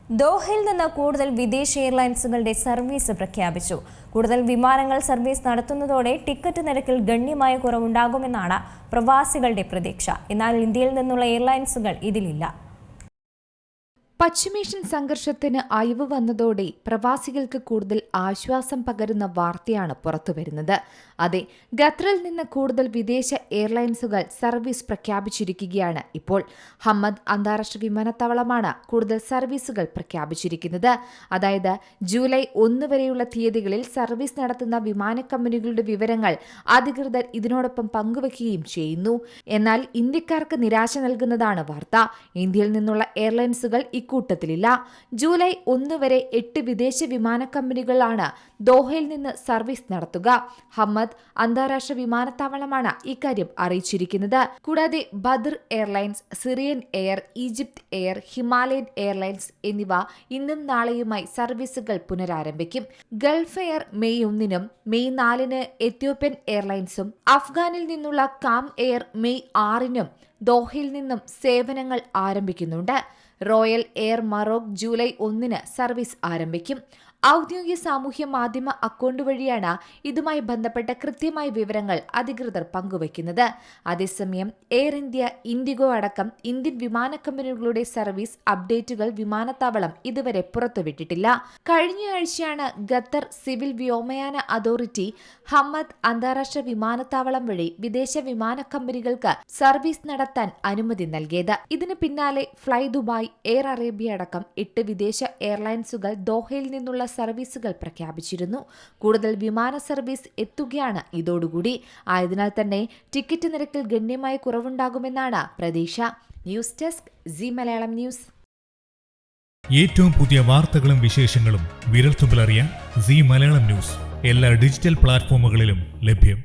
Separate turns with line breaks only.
ദോഹയിൽ നിന്ന് കൂടുതൽ വിദേശ എയർലൈൻസുകളുടെ സർവീസ് പ്രഖ്യാപിച്ചു. കൂടുതൽ വിമാനങ്ങൾ സർവീസ് നടത്തുന്നതോടെ ടിക്കറ്റ് നിരക്കിൽ ഗണ്യമായ കുറവുണ്ടാകുമെന്നാണ് പ്രവാസികളുടെ പ്രതീക്ഷ. എന്നാൽ ഇന്ത്യയിൽ നിന്നുള്ള എയർലൈൻസുകൾ ഇതിലില്ല.
പശ്ചിമേഷ്യൻ സംഘർഷത്തിന് അയവ് വന്നതോടെ പ്രവാസികൾക്ക് കൂടുതൽ ആശ്വാസം പകരുന്ന വാർത്തയാണ് പുറത്തുവരുന്നത്. അതെ, ഖത്തറിൽ നിന്ന് കൂടുതൽ വിദേശ എയർലൈൻസുകൾ സർവീസ് പ്രഖ്യാപിച്ചിരിക്കുകയാണ് ഇപ്പോൾ. ഹമ്മദ് അന്താരാഷ്ട്ര വിമാനത്താവളമാണ് കൂടുതൽ സർവീസുകൾ പ്രഖ്യാപിച്ചിരിക്കുന്നത്. അതായത് ജൂലൈ 1 വരെയുള്ള തീയതികളിൽ സർവീസ് നടത്തുന്ന വിമാന കമ്പനികളുടെ വിവരങ്ങൾ അധികൃതർ ഇതിനോടൊപ്പം പങ്കുവയ്ക്കുകയും ചെയ്യുന്നു. എന്നാൽ ഇന്ത്യക്കാർക്ക് നിരാശ നൽകുന്നതാണ് വാർത്ത. ഇന്ത്യയിൽ നിന്നുള്ള എയർലൈൻസുകൾ കൂട്ടത്തിലില്ല. ജൂലൈ 1 വരെ 8 വിദേശ വിമാന കമ്പനികളാണ് ദോഹയിൽ നിന്ന് സർവീസ് നടത്തുക. ഹമ്മദ് അന്താരാഷ്ട്ര വിമാനത്താവളമാണ് ഇക്കാര്യം അറിയിച്ചിരിക്കുന്നത്. കൂടാതെ Badr Airlines, Syrian Air, Egypt Air, Himalayan Airlines എന്നിവ ഇന്നും നാളെയുമായി സർവീസുകൾ പുനരാരംഭിക്കും. ഗൾഫ് എയർ മെയ് 1-നും മെയ് 4-ന് എത്യോപ്യൻ എയർലൈൻസും അഫ്ഗാനിൽ നിന്നുള്ള കാം എയർ മെയ് 6-നും ദോഹയിൽ നിന്നും സേവനങ്ങൾ ആരംഭിക്കുന്നുണ്ട്. റോയൽ എയർ മറോക്ക് ജൂലൈ 1-ന് സർവീസ് ആരംഭിക്കും. ഔദ്യോഗിക സാമൂഹ്യ മാധ്യമ അക്കൗണ്ട് വഴിയാണ് ഇതുമായി ബന്ധപ്പെട്ട കൃത്യമായ വിവരങ്ങൾ അധികൃതർ പങ്കുവയ്ക്കുന്നത്. അതേസമയം എയർ ഇന്ത്യ, ഇൻഡിഗോ അടക്കം ഇന്ത്യൻ വിമാന കമ്പനികളുടെ സർവീസ് അപ്ഡേറ്റുകൾ വിമാനത്താവളം ഇതുവരെ പുറത്തുവിട്ടിട്ടില്ല. കഴിഞ്ഞയാഴ്ചയാണ് ഖത്തർ സിവിൽ വ്യോമയാന അതോറിറ്റി ഹമ്മദ് അന്താരാഷ്ട്ര വിമാനത്താവളം വഴി വിദേശ വിമാന കമ്പനികൾക്ക് സർവീസ് നടത്താൻ അനുമതി നൽകിയത്. ഇതിന് പിന്നാലെ ഫ്ലൈ ദുബായ്, എയർ അറേബ്യ അടക്കം 8 വിദേശ എയർലൈൻസുകൾ ദോഹയിൽ നിന്നുള്ള സർവീസുകൾ പ്രഖ്യാപിച്ചിരുന്നു. കൂടുതൽ വിമാന സർവീസ് എത്തുകയാണ് ഇതോടുകൂടി. ആയതിനാൽ തന്നെ ടിക്കറ്റ് നിരക്കിൽ ഗണ്യമായ കുറവുണ്ടാകുമെന്നാണ് പ്രതീക്ഷ. News desk C Malayalam news.
ഏറ്റവും പുതിയ വാർത്തകളും വിശേഷങ്ങളും വിരൽത്തുമ്പിലറിയാൻ സി മലയാളം ന്യൂസ് എല്ലാ ഡിജിറ്റൽ പ്ലാറ്റ്ഫോമുകളിലും ലഭ്യം.